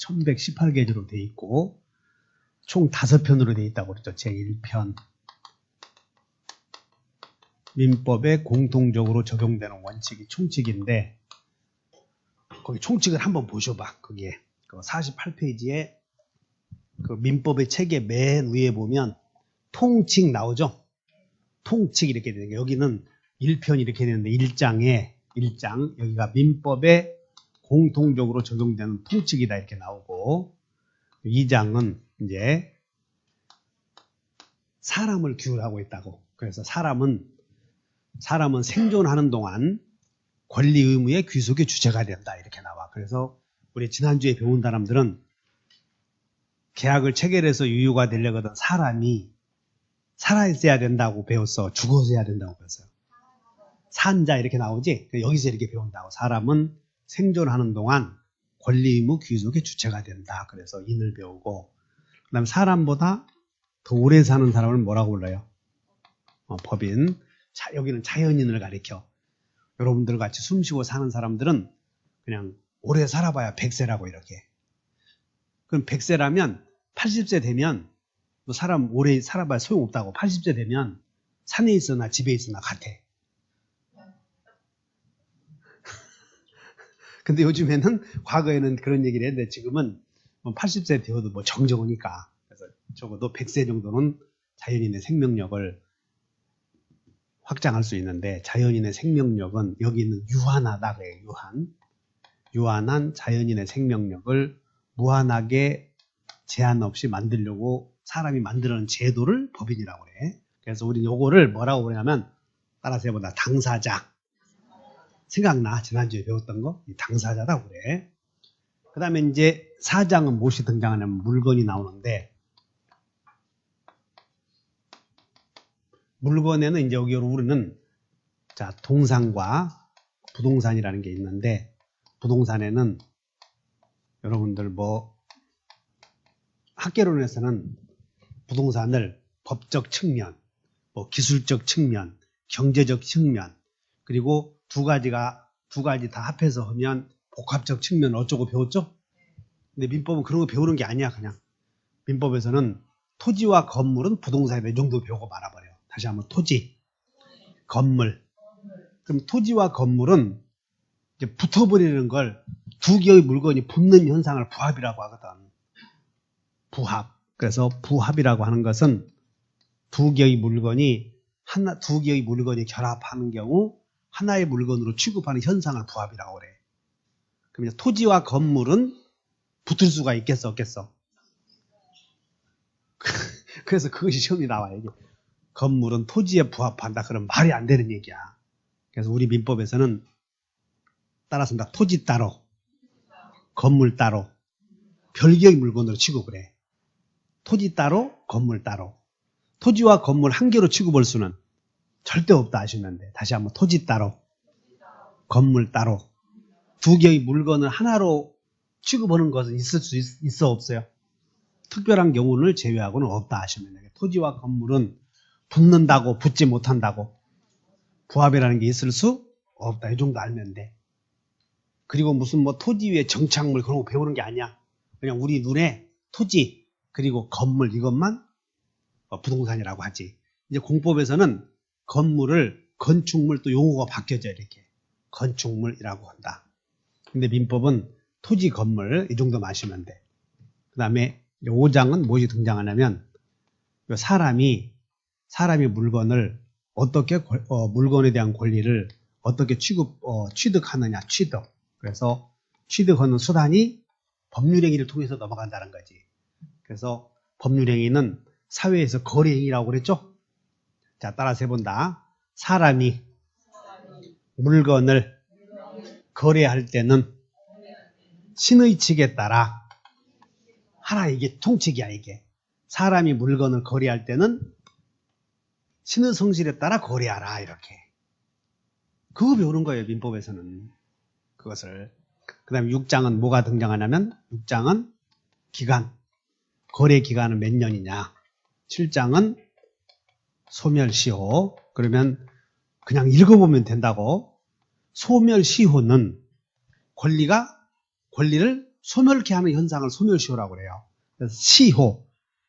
1118개조로 돼 있고 총 5편으로 돼 있다고 그랬죠. 제1편. 민법에 공통적으로 적용되는 원칙이 총칙인데 거기 총칙을 한번 보셔봐. 거기에 그 48페이지에 그 민법의 책의 맨 위에 보면 통칙 나오죠. 통칙 이렇게 되는 게 여기는 1편 이렇게 되는데 1장 여기가 민법에 공통적으로 적용되는 통칙이다 이렇게 나오고 2장은 이제 사람을 규율하고 있다고. 그래서 사람은 생존하는 동안 권리 의무의 귀속의 주체가 된다 이렇게 나와. 그래서 우리 지난주에 배운 사람들은 계약을 체결해서 유효가 되려거든 사람이 살아있어야 된다고 배웠어. 죽어서 해야 된다고 배웠어요. 산자 이렇게 나오지. 여기서 이렇게 배운다고. 사람은 생존하는 동안 권리 의무 귀속의 주체가 된다. 그래서 인을 배우고 그 다음에 사람보다 더 오래 사는 사람을 뭐라고 불러요? 법인. 여기는 자연인을 가리켜. 여러분들 같이 숨쉬고 사는 사람들은 그냥 오래 살아봐야 100세라고 이렇게. 그럼 100세라면 80세 되면 뭐 사람 오래 살아봐야 소용없다고. 80세 되면 산에 있으나 집에 있으나 같아. 근데 요즘에는 과거에는 그런 얘기를 했는데 지금은 80세 되어도 뭐 정정하니까. 그래서 적어도 100세 정도는 자연인의 생명력을 확장할 수 있는데 자연인의 생명력은 여기 있는 유한하다 그래요. 유한한 자연인의 생명력을 무한하게 제한 없이 만들려고 사람이 만드는 제도를 법인이라고 그래. 그래서 우리는 요거를 뭐라고 그러냐면 따라서 해보자. 당사자. 생각나? 지난주에 배웠던 거? 당사자라고 그래. 그 다음에 이제 4장은 무엇이 등장하냐면 물건이 나오는데 물건에는 이제 여기 우리는 자 동산과 부동산이라는 게 있는데 부동산에는 여러분들 뭐 학개론에서는 부동산을 법적 측면, 뭐 기술적 측면, 경제적 측면 그리고 두 가지 다 합해서 하면 복합적 측면 어쩌고 배웠죠? 근데 민법은 그런 거 배우는 게 아니야 그냥. 민법에서는 토지와 건물은 부동산이다 이 정도 배우고 말아버려. 다시 한번 토지, 건물. 그럼 토지와 건물은 이제 붙어버리는 걸 두 개의 물건이 붙는 현상을 부합이라고 하거든. 부합. 그래서 부합이라고 하는 것은 두 개의 물건이 결합하는 경우 하나의 물건으로 취급하는 현상을 부합이라고 그래. 그럼 이제 토지와 건물은 붙을 수가 있겠어, 없겠어? 그래서 그것이 시험이 나와요. 이게. 건물은 토지에 부합한다. 그럼 말이 안 되는 얘기야. 그래서 우리 민법에서는 따라서 토지 따로, 건물 따로, 별개의 물건으로 취급을 해. 토지 따로, 건물 따로. 토지와 건물 한 개로 취급할 수는 절대 없다 하시면 돼. 다시 한번 토지 따로, 건물 따로. 두 개의 물건을 하나로 취급하는 것은 있을 수 있어 없어요? 특별한 경우를 제외하고는 없다 하시면 돼요. 토지와 건물은 붙는다고 붙지 못한다고 부합이라는 게 있을 수 없다. 이 정도 알면 돼. 그리고 무슨 뭐 토지 위에 정착물 그런 거 배우는 게 아니야. 그냥 우리 눈에 토지 그리고 건물 이것만 부동산이라고 하지. 이제 공법에서는 건물을 건축물 또 용어가 바뀌어져 이렇게 건축물이라고 한다. 근데 민법은 토지 건물 이 정도 마시면 돼. 그 다음에 5장은 무엇이 등장하냐면 사람이 물건을 어떻게 물건에 대한 권리를 어떻게 취득하느냐 취득. 그래서 취득하는 수단이 법률행위를 통해서 넘어간다는 거지. 그래서 법률행위는 사회에서 거래행위라고 그랬죠? 자, 따라서 해본다. 사람이 물건을 거래할 때는 신의 칙에 따라 하라. 이게 통칙이야 이게. 사람이 물건을 거래할 때는 신의 성실에 따라 거래하라 이렇게. 그거 배우는 거예요 민법에서는. 그것을. 그 다음에 6장은 뭐가 등장하냐면 6장은 기간. 거래 기간은 몇 년이냐. 7장은 소멸시효. 그러면 그냥 읽어보면 된다고. 소멸시효는 권리를 소멸케 하는 현상을 소멸시효라고 그래요. 그래서 시효,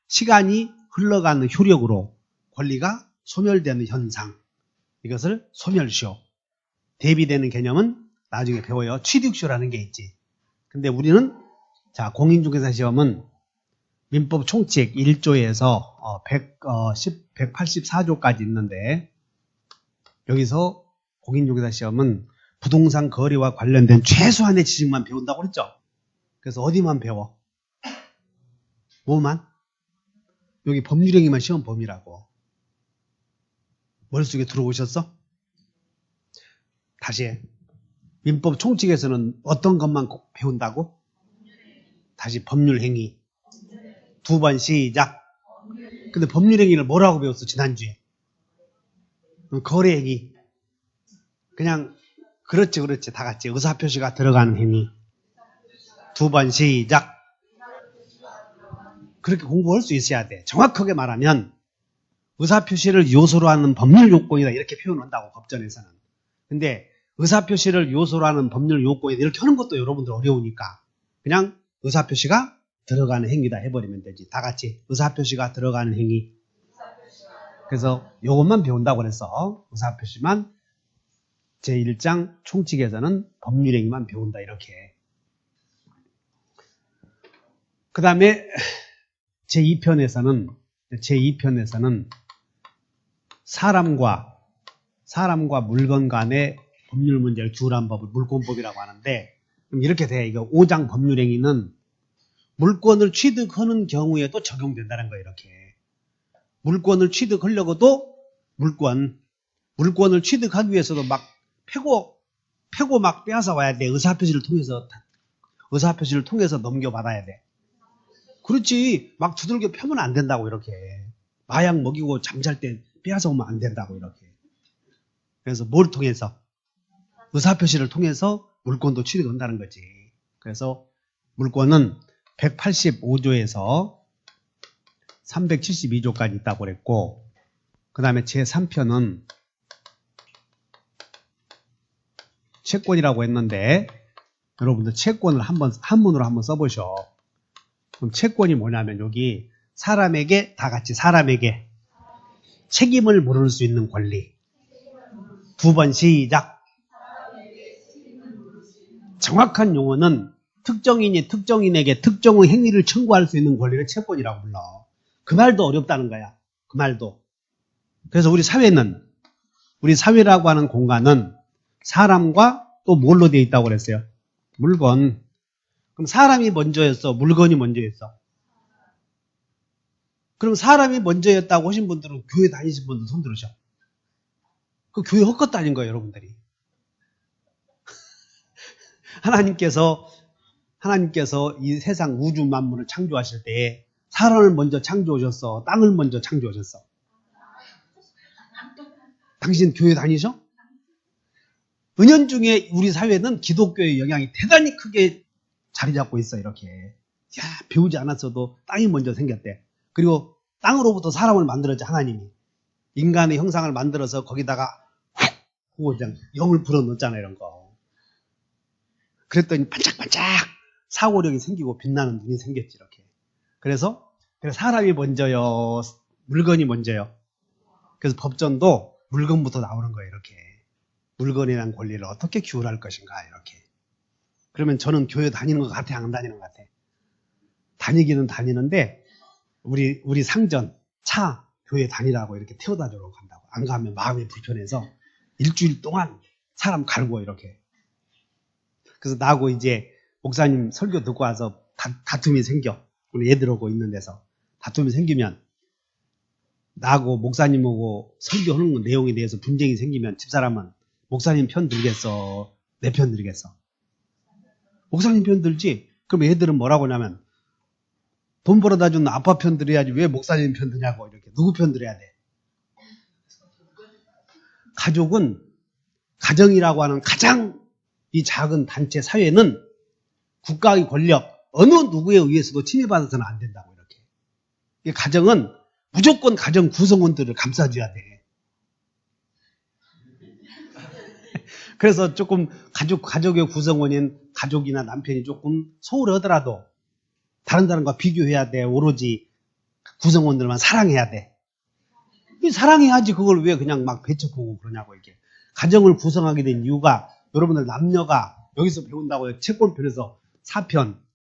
시간이 흘러가는 효력으로 권리가 소멸되는 현상, 이것을 소멸시효. 대비되는 개념은 나중에 배워요. 취득시효라는 게 있지. 근데 우리는 자, 공인중개사 시험은 민법 총칙 1조에서 184조까지 있는데, 여기서 공인중개사 시험은 부동산 거래와 관련된 최소한의 지식만 배운다고 그랬죠? 그래서 어디만 배워? 뭐만? 여기 법률행위만 시험 범위라고. 머릿속에 들어오셨어? 다시 해. 민법 총칙에서는 어떤 것만 배운다고? 다시 법률행위. 두 번 시작. 근데 법률행위를 뭐라고 배웠어 지난주에? 거래행위. 그냥 그렇지 다 같이 의사표시가 들어가는 행위. 두 번 시작. 그렇게 공부할 수 있어야 돼. 정확하게 말하면 의사표시를 요소로 하는 법률 요건이다 이렇게 표현한다고 법전에서는. 근데 의사표시를 요소로 하는 법률 요건이다 이렇게 하는 것도 여러분들 어려우니까 그냥 의사표시가 들어가는 행위다 해버리면 되지. 다 같이 의사표시가 들어가는 행위. 그래서 요것만 배운다고 그랬어. 의사표시만 제1장 총칙에서는 법률행위만 배운다 이렇게. 그 다음에 제2편에서는 사람과 물건 간의 법률 문제를 규율한 법을 물권법이라고 하는데, 그럼 이렇게 돼. 이거 5장 법률행위는 물권을 취득하는 경우에도 적용된다는 거예요. 이렇게 물권을 취득하려고도 물권을 취득하기 위해서도 막 패고 막 빼앗아 와야 돼. 의사표시를 통해서 넘겨받아야 돼. 그렇지. 막 두들겨 펴면 안 된다고 이렇게. 마약 먹이고 잠잘 때 빼앗아 오면 안 된다고 이렇게. 그래서 뭘 통해서? 의사표시를 통해서 물권도 취득한다는 거지. 그래서 물권은 185조에서 372조까지 있다고 그랬고, 그 다음에 제3편은 채권이라고 했는데, 여러분들 채권을 한문으로 한번 써보셔. 그럼 채권이 뭐냐면 여기 사람에게 책임을 물을 수 있는 권리. 두 번 시작. 정확한 용어는 특정인이 특정인에게 특정의 행위를 청구할 수 있는 권리를 채권이라고 불러. 그 말도 어렵다는 거야. 그 말도. 그래서 우리 사회라고 하는 공간은 사람과 또 뭘로 되어 있다고 그랬어요? 물건. 그럼 사람이 먼저였어? 물건이 먼저였어? 그럼 사람이 먼저였다고 하신 분들은 교회 다니신 분들 손 들으셔. 그 교회 헛것 다닌 거예요, 여러분들이. 하나님께서 이 세상 우주 만물을 창조하실 때 사람을 먼저 창조하셨어? 땅을 먼저 창조하셨어? 당신 교회 다니셔? 은연중에 우리 사회는 기독교의 영향이 대단히 크게 자리 잡고 있어. 이렇게 배우지 않았어도 땅이 먼저 생겼대. 그리고 땅으로부터 사람을 만들었지. 하나님이 인간의 형상을 만들어서 거기다가 훅 영을 불어넣었잖아. 이런 거. 그랬더니 반짝반짝 사고력이 생기고 빛나는 눈이 생겼지. 이렇게. 그래서 사람이 먼저요, 물건이 먼저요. 그래서 법전도 물건부터 나오는 거예요. 이렇게. 물건에 대한 권리를 어떻게 규율할 것인가. 이렇게. 그러면 저는 교회 다니는 것 같아? 안 다니는 것 같아? 다니기는 다니는데 우리 상전 차 교회 다니라고 이렇게 태워다 주러 간다고. 안 가면 마음이 불편해서 일주일 동안 사람 갈고 이렇게. 그래서 나하고 이제 목사님 설교 듣고 와서 다툼이 생겨. 우리 애들하고 있는 데서 다툼이 생기면 나하고 목사님하고 설교하는 내용에 대해서 분쟁이 생기면 집사람은 목사님 편 들겠어? 내 편 들겠어? 목사님 편 들지? 그럼 애들은 뭐라고 하냐면 돈 벌어다 준 아빠 편 들어야지 왜 목사님 편 드냐고. 이렇게. 누구 편 들어야 돼? 가정이라고 하는 가장 이 작은 단체 사회는 국가의 권력 어느 누구에 의해서도 침해받아서는 안 된다고. 이렇게. 이 가정은 무조건 가정 구성원들을 감싸줘야 돼. 그래서 조금 가족의 구성원인 가족이나 남편이 조금 소홀하더라도 다른 사람과 비교해야 돼. 오로지 구성원들만 사랑해야 돼. 사랑해야지 그걸 왜 그냥 막 배척하고 그러냐고 이게. 가정을 구성하게 된 이유가 여러분들 남녀가 여기서 배운다고요. 채권편에서 4편